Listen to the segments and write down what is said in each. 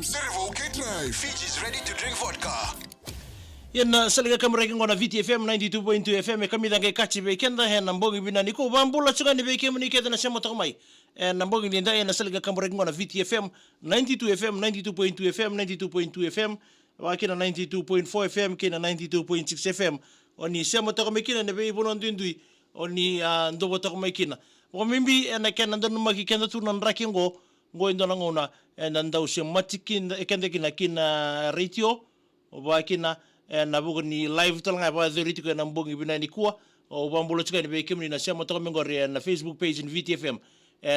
Serevou K-Drive. Fiji's ready to drink vodka. Yan salaga kamreki ngona VTFM 92.2 FM kami dangai kachi be kenda hen nambongi binani ko bambula chuga ni be kemuni keda na sema tokamai. Nambongi ni ndai na salaga kamreki ngona VTFM 92 FM 92.2 FM 92.2 FM wakina 92.4 FM kina 92.6 FM oni sema tokamai kina ne be bono ndindui oni ndobo tokamai kina. Wa mimbi na kena ndo maki kenda tu nandraki ngo indona ngona nandau se matikin ekende kina radio wakina na bugo ni live talanga ba dheriti ko nambongi binani kuwa o bambulo tsika ni be kemni na sema to mengori na Facebook page in VTFM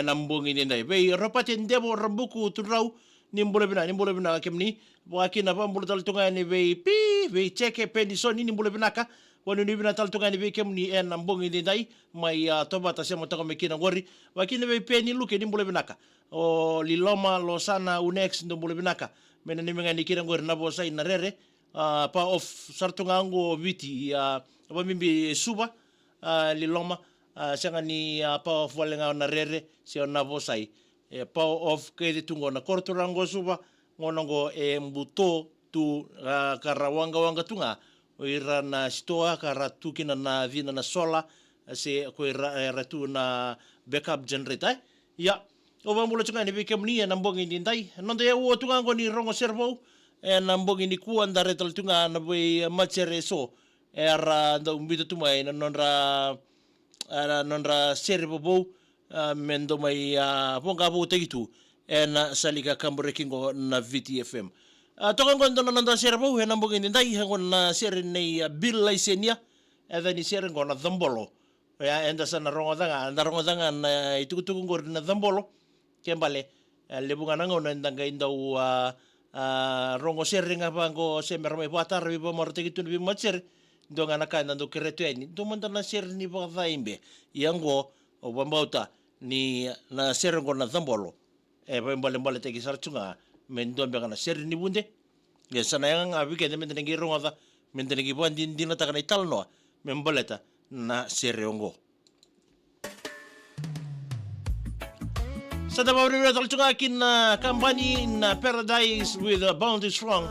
nambongi ni ndai be rapate ndebo rambuku turau ni mbole bina kemni wakina bambulo taltunga ni be cheke pendisoni ni mbole binaka wanu ni bina taltunga ni be kemni nambongi ni ndai mai tobata sema to mekina ngori wakina be peni luke ni mbole binaka o liloma losana unex ndo mbole binaka mena ni mengani kira ngori na bosa ina rere pa of sartungango viti apa mimbi suba liloma sanga ni pa of walenga na rere si ona bosai pa of kede tungo na korturango suba ngonongo mbuto tu karawanga tunga oira na stoa karatu kina na vina na sola se ko ratu na backup generator ya obambulo tunga ni bikemni na mbongi ndai nondo ya wo tungango ni rongo Serevou nambongi ni kuwa ndare taltunga na vei-matasere so era da umbito tumai na nondra sere vovou mendo mai ponga voqa-voutaki tu na salika kamburekingo na VTFM tokango ndona nondra Serevou nambongi ndai ngona sere nei bill laisenia ni sere ngona dhambolo ya enda sana rongodanga na itukutuku ngor na dhambolo kembale lebunga ngona ndanga indau rongo sere nga bango semerme batar bi bomorte gitu bi macer ndonga nakana ndo keretweni ndo mandana sere ni bagaimbe yango obambauta ni na sere ngona dhambolo bembale teki sarchunga mendombe kana sere ni bunde ya sana yang abike de mendene ngironga mendene ngibandi ndina takana italno membaleta na sere ngo Sa tabaw-rira talchunga kina company in Paradise with Bounty Strong.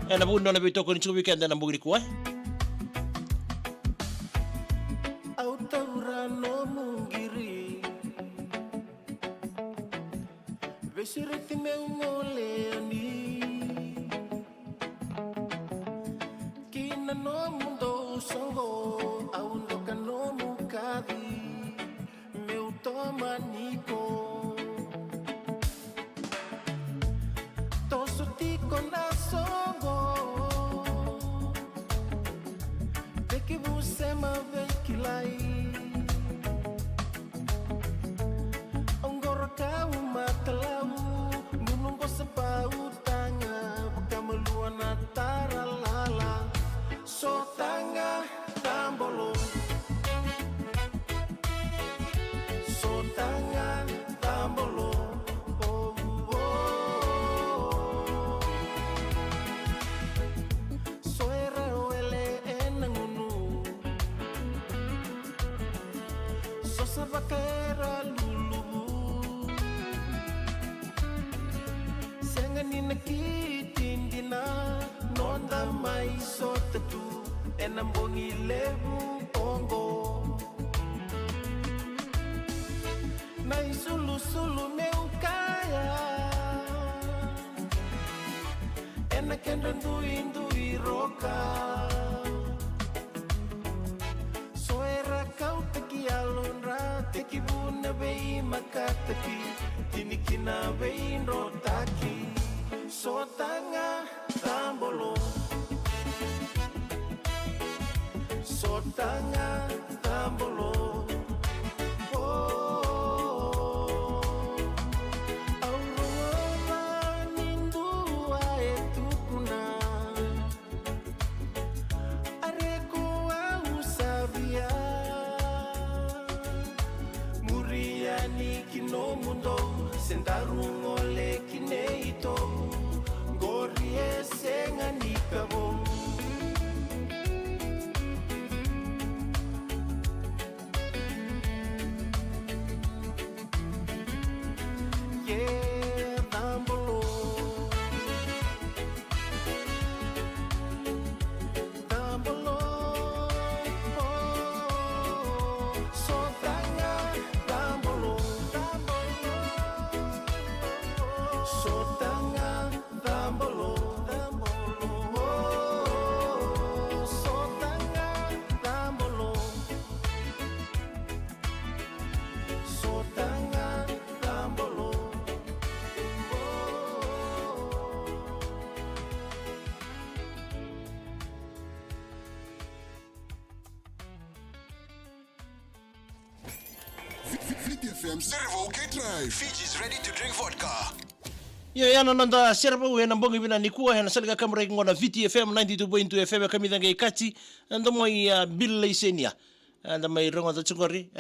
And nabundo na bito ko ni weekend na nabugri ko Autaurano mungiri Vesiriti meumoleani Kina no mundo songo Aundoka no mukadi Meu tomaniko Tosutiko na songo Teki busema vekilai Onggoro kau matalau Nunungko sepau tanga Pakamelua natara lala So tanga tambolo So tanga tambolo Sabakera lulu Sengani nakitindina Nonda mai sotatu Enambongi lebu pongo Nai sulu meu kaya Enakenda ndui roka Teki buna vei-matasere Tini kina vei-matasere So tanga tambolo So tanga tambolo Aurora nindua etukuna Areko au sabia Muriani kino mundo sendarungole kineito Gorie senga nikabo Yeah, tambolo Tambolo So tanga tambolo So tanga tambolo So tanga tambolo So tanga tambolo Viti FM Serevou K-Drive. Fiji's ready to drink vodka. Yana nanda Serevou hena mbongi bina nikua hena salga kamera ngona Viti FM 92.2 FM kami danga ikati ndo mai billa isenia ndo mai rongo da chungori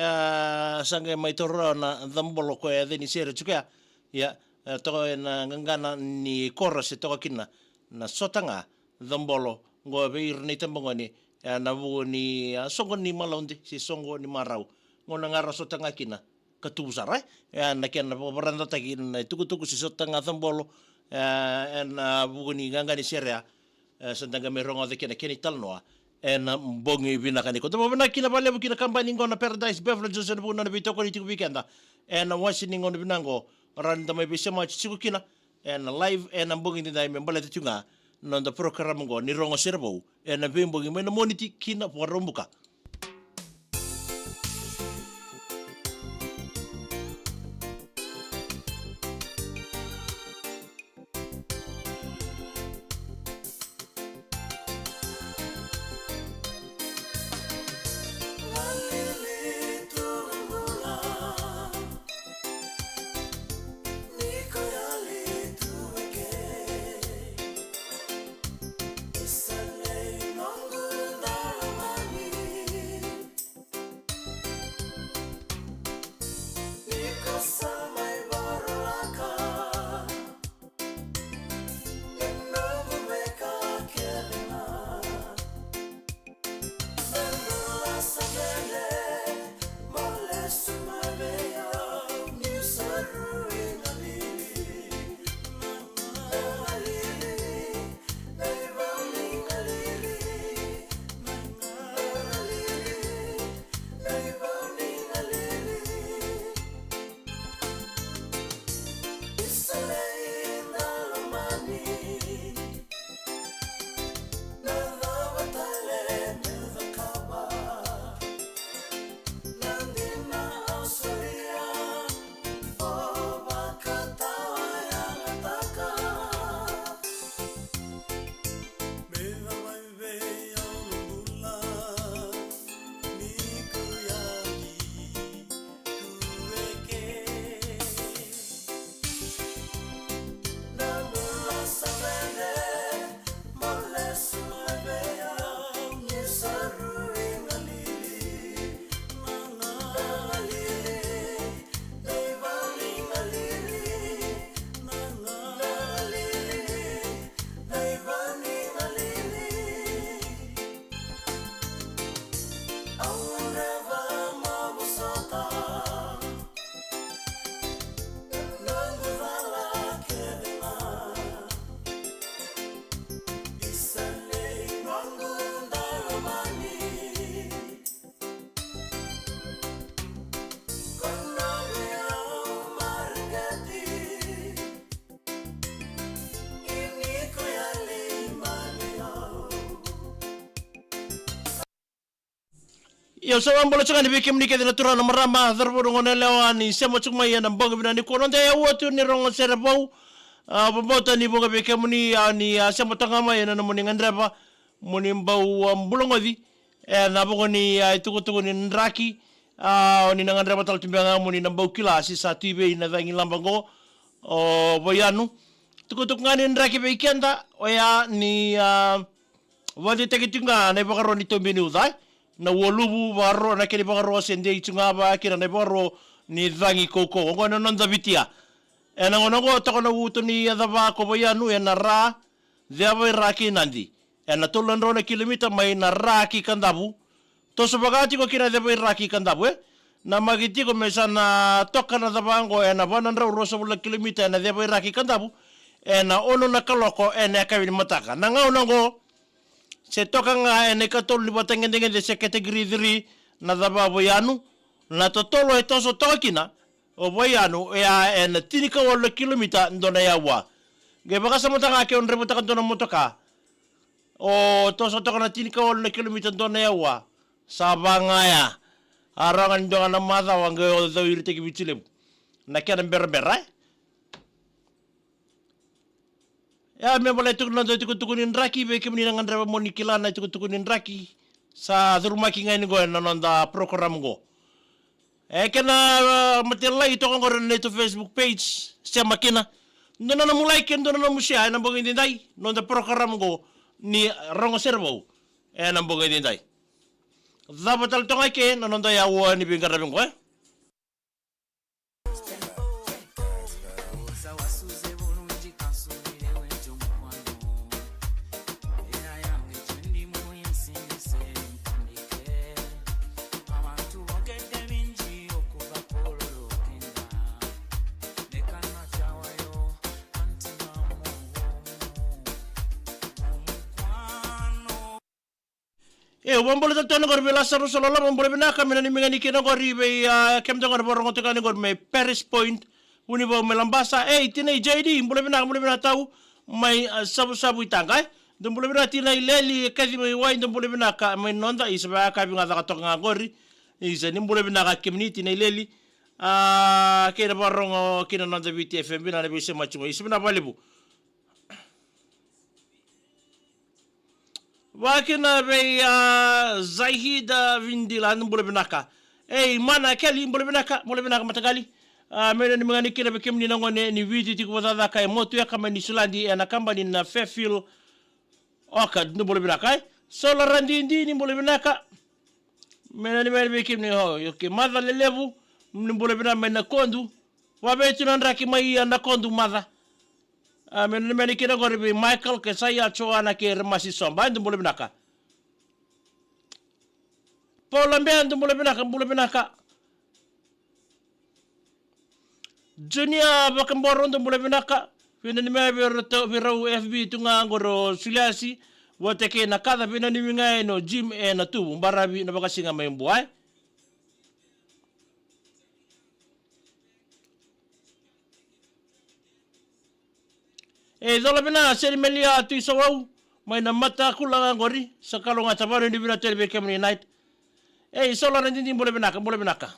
sanga mai torra na dhambolo ko ya deni sere chuka ya to na ngangana ni korra se to kina na sotanga dhambolo ngo beir ni tambongoni na bu ni songo ni malaundi si songo ni marau ngona ngara sotanga kina katusara na kena baranda taki na tuku si sotanga dhambolo na bu ni ngangani sere sandanga me rongo de kena keni talnoa na mbongi bina kaniko to bana kina pale bu kina kampani ngona Paradise Beverages na bu na bitoko ni tiku weekenda na washing ngona binango randa mai bisema chiku kina na live na mbongi ndai me mbala titunga no da parokaramu ngo ni rongo Serevou na mbongi me na moniti kina porombuka Sumabea, new Yo so ambolo changa ni beke mnike na turana marama dharbo ngone lewa ni semo chuma ya na mbonga bina ni koronde ya wotu ni rongo Serevou babota ni bonga beke mni ni semo tangama ya na muni ngandreba muni mbau mbulongodi na bongo ni tuko ni ndraki ni ngandreba tal timbanga muni na mbau kilasi sa tibe na dangi lambango o boyanu tuko ngani ndraki beikenda oya ni wadi tekitunga na bakaro ni tombini udai na wolubu baro na kini bakaro sende itunga ba kina na bakaro ni dhangi koko ngono nonda vitia na ngono to kono wuto ni adaba ko boyanu na ra deba raki nandi na tolandro na kilomita mai na raki kandabu to sobagati ko kina deba raki kandabu na magiti ko mesa na toka na dabango na banandra roso bula kilomita na deba raki kandabu na ono na kaloko na kawin mataka na ngo se toka nga ene katol ni batengen dengan de se kategori 3 na daba boyanu na totolo etoso tokina o boyanu ya en tinika wala kilomita ndona yawa ge baka sa motaka ke on rebuta kan dona motoka o toso toka na tinika wala kilomita ndona yawa sabanga ya arangan ndona na mada wange o do irite ki bitilem na kana berbera ya me boleh tukun nanti tukunin raki be kemni nangan reba moni kilana tukunin raki sa rumah kinga ini go nanonda parokaramu go kena matella itu kan goren itu Facebook page sama kina nona na mulai ken nona na musia na bongin dindai nonda parokaramu go ni rongo Serevou na bongin dindai zabatal tongai ke nanonda ya wa ni bingar go Bombole tatano gor bela saru solola bombole bena kamena ni mengani kena gor be kem dongor borongo tekani gor me Paris Point uni bo melambasa tine JD bombole bena tau mai sabu itanga bombole bena tina ileli kazi mai wai bombole bena ka mai nonda isba ka binga ka tonga gori isa ni bombole bena ka kemni tina ileli kena borongo kena nonda VTFM bena le bise machu isbena balibu wakina be Zahida Vindila mbole benaka mana keli mbole benaka matagali mena ni mangani kina be kemni nangone ni vidi tiku wadada kai motu ya kama ni Sulandi na kamba ni na Fairfield Orchard mbole benaka sola randi ndi ni mbole benaka mena ni be kemni ho yoke madha lelevu mbole benaka mena kondu wabe tunandra ki mai na kondu madha mena kina gore be Michael ke saya choana ke remasi somba mbole benaka Paula mbea mbole benaka Junior bakamboro mbole benaka fina ni me virau FB tunga ngoro sulasi woteke na kada fina ni minga no gym na tu mbarabi na bakasinga membuai zola bina seri melia tu Serevou mai na mata kula ngori sakalo nga tabaru ni bina telebe kemni night sola randi mbole benaka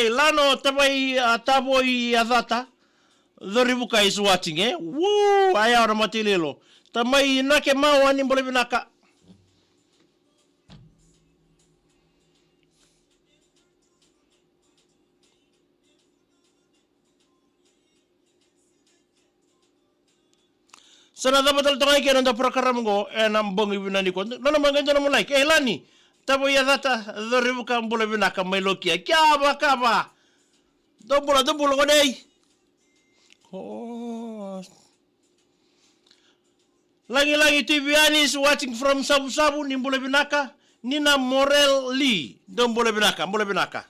lano taboi adata dhoribuka is watching woo aya ora matilelo tamai nake mawani mbole benaka sana dapat tolong ke nanda parokaramu go na mbongi bina ni ko nana mangendo na mulai lani tabo ya data dhoribuka mbole benaka mailokia kaba dombola go dei lagi TV is watching from sabu ni mbole benaka nina Morel Lee mbole benaka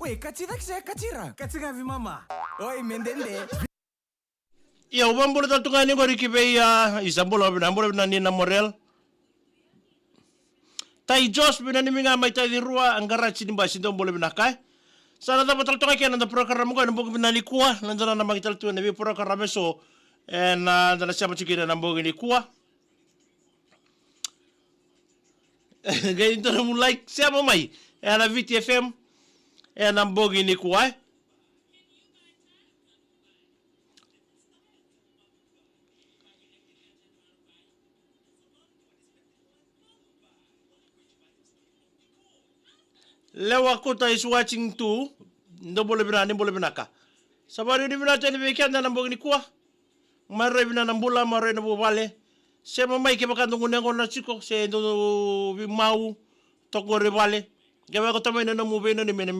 Oi, kachira kse kachira. Kachira vi mama. Oi, mendende. Ia ubambula tatungani ngori kibeia isambula bina ni na morel. Tai Jos bina ni minga mai tai rua angara chini basi ndo bole bina kai. Sana da batal toka kena da parokaramu ko nambo bina ni kuwa nandana na magital tu na bi parokaramu so na dana siapa chikira nambo ni kuwa. Gaya itu namu like siapa mai na VTFM nambo ni kuwa. Lewa kota is watching too. Ndo bole binaka. Sabari ni binata ni weekend na mbogi ni kuwa. Mare bina na mbula mare na bobale. Sema mai ke bakando ngunengo na chiko se ndo mau tokore vale. Ke ba ko tamai na mo beno ni mene